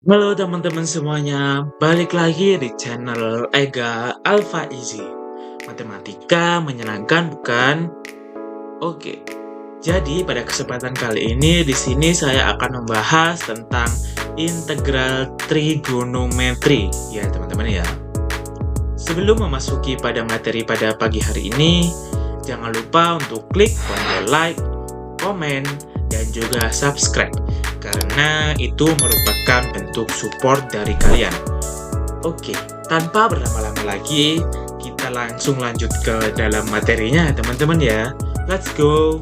Halo teman-teman semuanya, balik lagi di channel Ega Alfa Easy. Matematika menyenangkan bukan? Oke. Jadi pada kesempatan kali ini di sini saya akan membahas tentang integral trigonometri ya teman-teman ya. Sebelum memasuki pada materi pada pagi hari ini, jangan lupa untuk klik tombol like, komen, dan juga subscribe karena itu merupakan bentuk support dari kalian. Oke, tanpa berlama-lama lagi, kita langsung lanjut ke dalam materinya teman-teman ya. Let's go!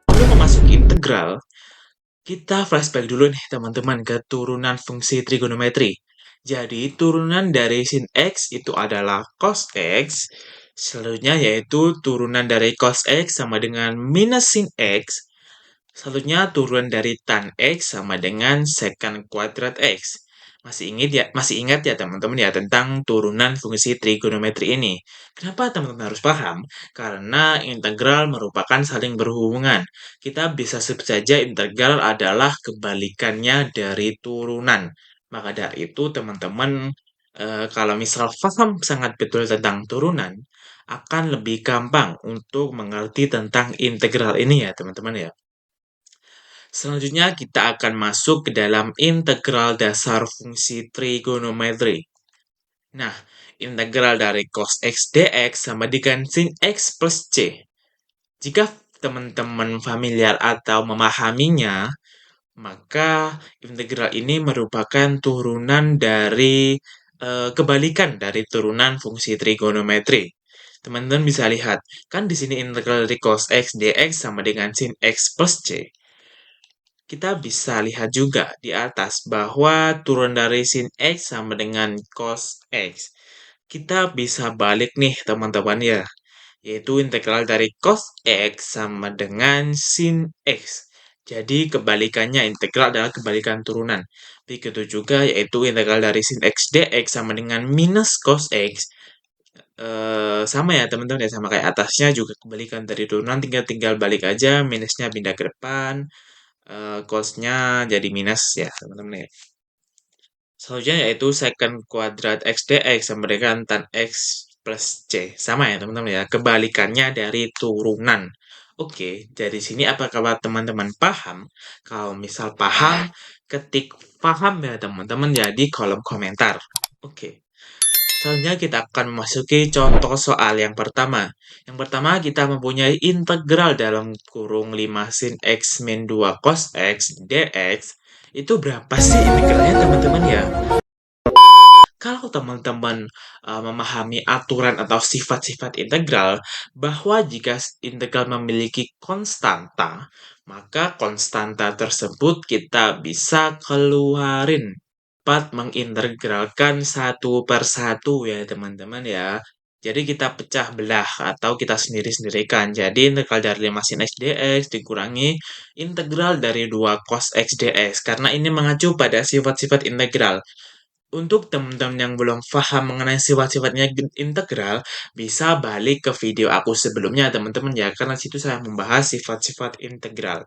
Sebelum memasuki integral, kita flashback dulu nih teman-teman ke turunan fungsi trigonometri. Jadi turunan dari sin X itu adalah cos X. Selanjutnya yaitu turunan dari cos X sama dengan minus sin X. Selanjutnya turunan dari tan X sama dengan secant kuadrat X. Masih ingat ya teman-teman ya tentang turunan fungsi trigonometri ini. Kenapa teman-teman harus paham? Karena integral merupakan saling berhubungan. Kita bisa sebut saja integral adalah kebalikannya dari turunan. Maka dari itu teman-teman kalau misal paham sangat betul tentang turunan, akan lebih gampang untuk mengerti tentang integral ini ya teman-teman ya. Selanjutnya kita akan masuk ke dalam integral dasar fungsi trigonometri. Nah, integral dari cos X dx sama dengan sin X plus C. Jika teman-teman familiar atau memahaminya, maka integral ini merupakan turunan dari kebalikan dari turunan fungsi trigonometri. Teman-teman bisa lihat, kan di sini integral dari cos X dx sama dengan sin X plus C. Kita bisa lihat juga di atas bahwa turun dari sin X sama dengan cos X. Kita bisa balik nih teman-teman ya, yaitu integral dari cos X sama dengan sin X. Jadi kebalikannya integral adalah kebalikan turunan. Begitu juga yaitu integral dari sin X dx sama dengan minus cos X. Sama ya teman-teman ya, sama kayak atasnya juga kebalikan dari turunan, tinggal balik aja, minusnya pindah ke depan, cos-nya jadi minus ya teman-teman ya. Selanjutnya yaitu secant kuadrat x dx sama dengan tan x plus c. Sama ya teman-teman ya, kebalikannya dari turunan. Oke, dari sini apakah teman-teman paham? Kalau misal paham, ketik paham ya teman-teman ya di kolom komentar. Oke. Selanjutnya kita akan memasuki contoh soal yang pertama. Yang pertama kita mempunyai integral dalam kurung 5 sin x min 2 cos x dx. Itu berapa sih integralnya teman-teman ya? Kalau teman-teman memahami aturan atau sifat-sifat integral, bahwa jika integral memiliki konstanta, maka konstanta tersebut kita bisa keluarin dapat mengintegralkan satu per satu ya teman-teman ya. Jadi kita pecah belah atau kita sendiri-sendirikan. Jadi integral dari 5 sin x dx dikurangi integral dari 2 cos x dx. Karena ini mengacu pada sifat-sifat integral. Untuk teman-teman yang belum paham mengenai sifat-sifatnya integral, bisa balik ke video aku sebelumnya teman-teman ya. Karena situ saya membahas sifat-sifat integral.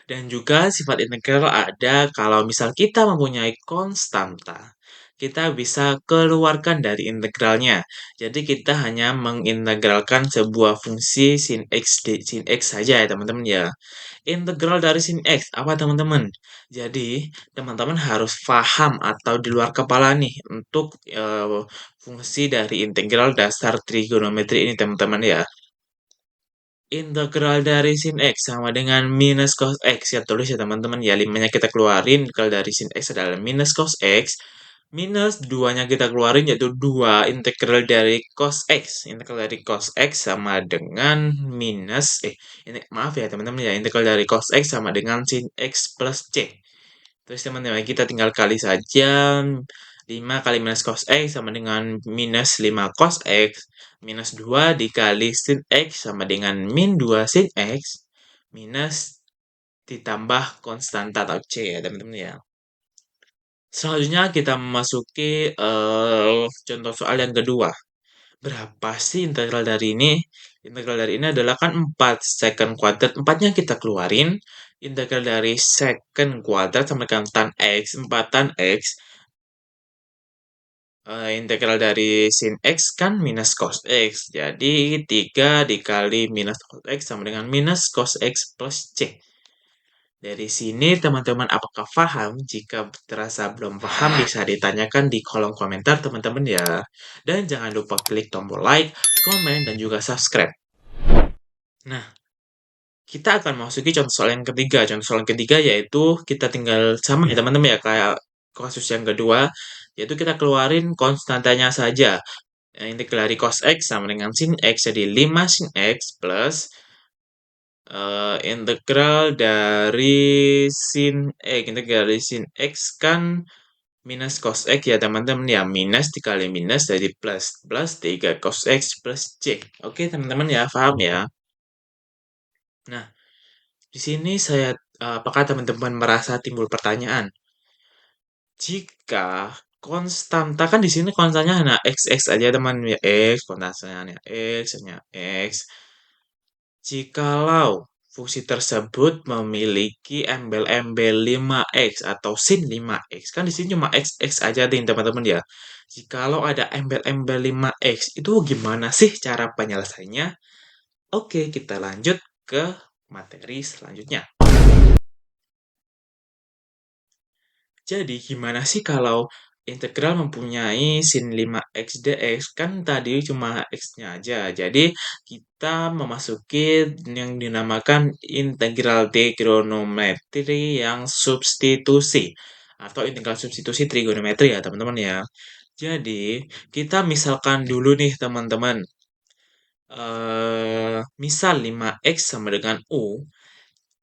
Dan juga sifat integral ada kalau misal kita mempunyai konstanta, kita bisa keluarkan dari integralnya. Jadi kita hanya mengintegralkan sebuah fungsi sin x saja ya teman-teman ya. Integral dari sin x apa teman-teman? Jadi teman-teman harus paham atau di luar kepala nih untuk fungsi dari integral dasar trigonometri ini teman-teman ya. Integral dari sin X sama dengan minus cos X. Ya tulis ya teman-teman ya, 5-nya kita keluarin. Integral dari sin X adalah minus cos X. Minus 2-nya kita keluarin yaitu 2 integral dari cos X. Integral dari cos X sama dengan minus, ini maaf ya teman-teman ya, integral dari cos X sama dengan sin X plus C. Terus teman-teman kita tinggal kali saja, 5 kali minus cos X sama dengan minus 5 cos X. Minus 2 dikali sin X sama dengan min 2 sin X. Minus ditambah konstanta atau C ya teman-teman ya. Selanjutnya kita memasuki contoh soal yang kedua. Berapa sih integral dari ini? Integral dari ini adalah kan 4 secant kuadrat. 4-nya kita keluarin. integral dari secant kuadrat sama dengan tan X, 4 tan X. Integral dari sin X kan minus cos X. Jadi 3 dikali minus cos X sama dengan minus cos X plus C. Dari sini teman-teman apakah paham? Jika terasa belum paham bisa ditanyakan di kolom komentar teman-teman ya. Dan jangan lupa klik tombol like, komen, dan juga subscribe. Nah, kita akan masuki contoh soal yang ketiga. Contoh soal yang ketiga yaitu kita tinggal sama ya teman-teman ya kayak kasus yang kedua, yaitu kita keluarin konstantanya saja. Integral dari cos X sama dengan sin X jadi 5 sin X plus integral dari integral dari sin X kan minus cos X ya teman-teman ya, minus dikali minus jadi plus, plus 3 cos X plus C. Oke teman-teman ya, paham ya? Nah, di sini apakah teman-teman merasa timbul pertanyaan? Jika konstanta kan di sini konstantanya hanya x aja teman ya, x konstantanya hanya x. Jikalau fungsi tersebut memiliki embel-embel 5x atau sin 5x, kan di sini cuma x aja nih teman-teman ya. Jikalau ada embel-embel 5x, itu gimana sih cara penyelesaiannya? Oke, kita lanjut ke materi selanjutnya. Jadi, gimana sih kalau integral mempunyai sin 5x dx? Kan tadi cuma x-nya aja. Jadi, kita memasuki yang dinamakan integral trigonometri yang substitusi. Atau integral substitusi trigonometri ya, teman-teman ya. Jadi, kita misalkan dulu nih, teman-teman. Misal 5x sama dengan U.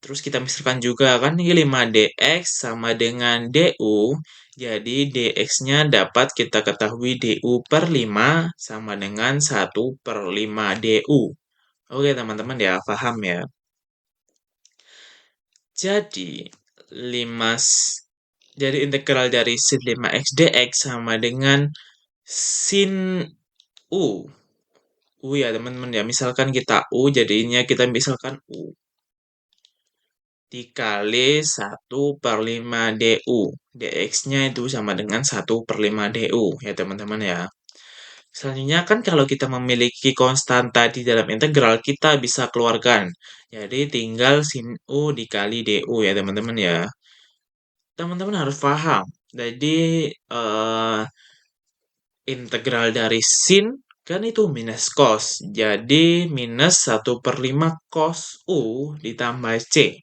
Terus kita misalkan juga kan ini 5dx sama dengan du. Jadi dx-nya dapat kita ketahui du per 5 sama dengan 1/5 du. Oke teman-teman ya, paham ya? Jadi 5 jadi integral dari sin 5x dx sama dengan sin u. U ya teman-teman ya, misalkan kita u jadinya kita misalkan u dikali 1/5 du. dx-nya itu sama dengan 1/5 du ya teman-teman ya. Selanjutnya kan kalau kita memiliki konstanta di dalam integral, kita bisa keluarkan. Jadi tinggal sin u dikali du ya teman-teman ya. Teman-teman harus paham. Jadi integral dari sin kan itu minus cos. Jadi minus 1/5 cos u ditambah c.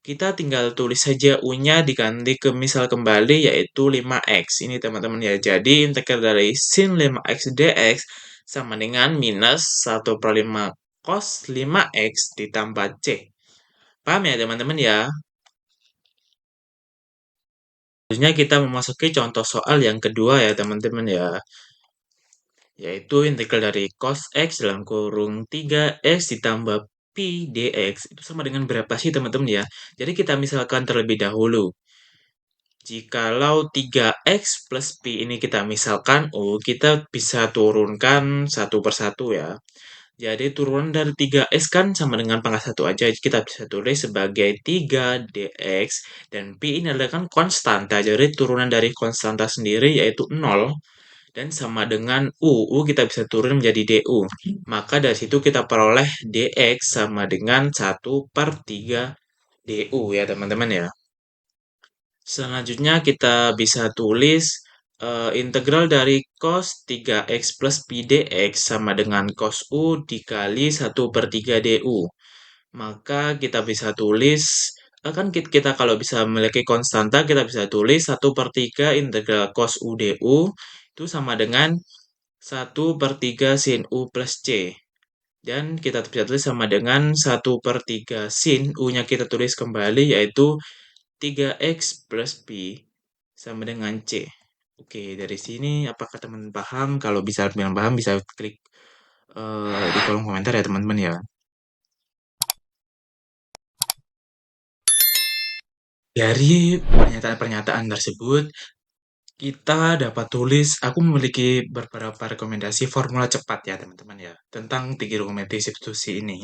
Kita tinggal tulis saja U-nya diganti ke misal kembali yaitu 5x. Ini teman-teman ya. Jadi integral dari sin 5x dx sama dengan minus 1/5 cos 5x ditambah c. Paham ya teman-teman ya? Selanjutnya kita memasuki contoh soal yang kedua ya teman-teman ya. Yaitu integral dari cos x dalam kurung 3x ditambah pi dx. Itu sama dengan berapa sih teman-teman ya? Jadi kita misalkan terlebih dahulu. Jikalau 3x plus pi ini kita misalkan U, kita bisa turunkan satu persatu ya. Jadi turunan dari 3x kan sama dengan pangkat 1 aja. Kita bisa tulis sebagai 3 dx. Dan pi ini adalah kan konstanta. Jadi turunan dari konstanta sendiri yaitu 0. Dan sama dengan U. U kita bisa turun menjadi du. Maka dari situ kita peroleh dx sama dengan 1/3 du ya teman-teman ya. Selanjutnya kita bisa tulis integral dari cos 3x plus pi dx sama dengan cos u dikali 1/3 du. Maka kita bisa tulis, kan kita kalau bisa memiliki konstanta, kita bisa tulis 1/3 integral cos u du itu sama dengan 1/3 sin u plus c. Dan kita bisa tulis sama dengan 1/3 sin u-nya kita tulis kembali yaitu 3x plus pi sama dengan C. Oke, dari sini apakah teman paham? Kalau bisa bilang paham bisa klik di kolom komentar ya teman-teman ya. Dari pernyataan-pernyataan tersebut, Kita dapat tulis, aku memiliki beberapa rekomendasi formula cepat ya teman-teman ya, tentang trigonometri substitusi ini.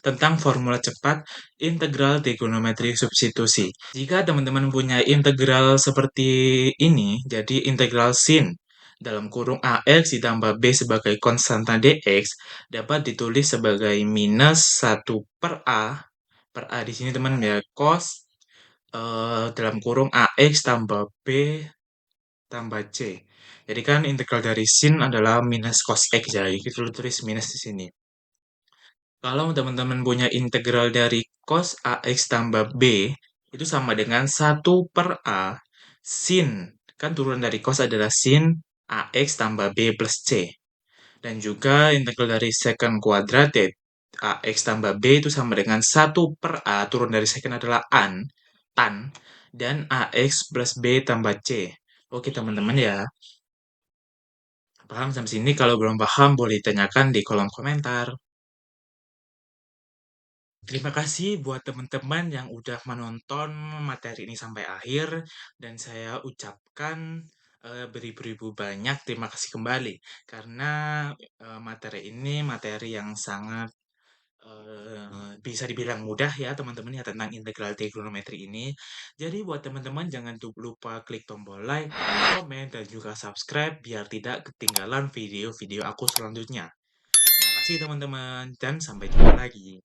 Tentang formula cepat, integral trigonometri substitusi. Jika teman-teman punya integral seperti ini, jadi integral sin dalam kurung AX ditambah B sebagai konstanta DX, dapat ditulis sebagai minus 1 per A di sini teman ya, cos dalam kurung AX tambah B tambah C. Jadi kan integral dari sin adalah minus cos X, jadi kita tulis minus di sini. Kalau teman-teman punya integral dari cos AX tambah B, itu sama dengan 1 per A sin. Kan turunan dari cos adalah sin AX tambah B plus C. Dan juga integral dari secant kuadrat, ya, AX tambah B itu sama dengan 1 per A, turun dari secant adalah tan, dan AX plus B tambah C. Oke teman-teman ya. Paham sampai sini? Kalau belum paham, boleh ditanyakan di kolom komentar. Terima kasih buat teman-teman yang udah menonton materi ini sampai akhir, dan saya ucapkan beribu-ribu banyak terima kasih kembali, karena materi ini materi yang sangat bisa dibilang mudah ya teman-teman ya, tentang integral trigonometri ini. Jadi buat teman-teman jangan lupa klik tombol like, komen, dan juga subscribe biar tidak ketinggalan video-video aku selanjutnya. Terima kasih teman-teman, dan sampai jumpa lagi.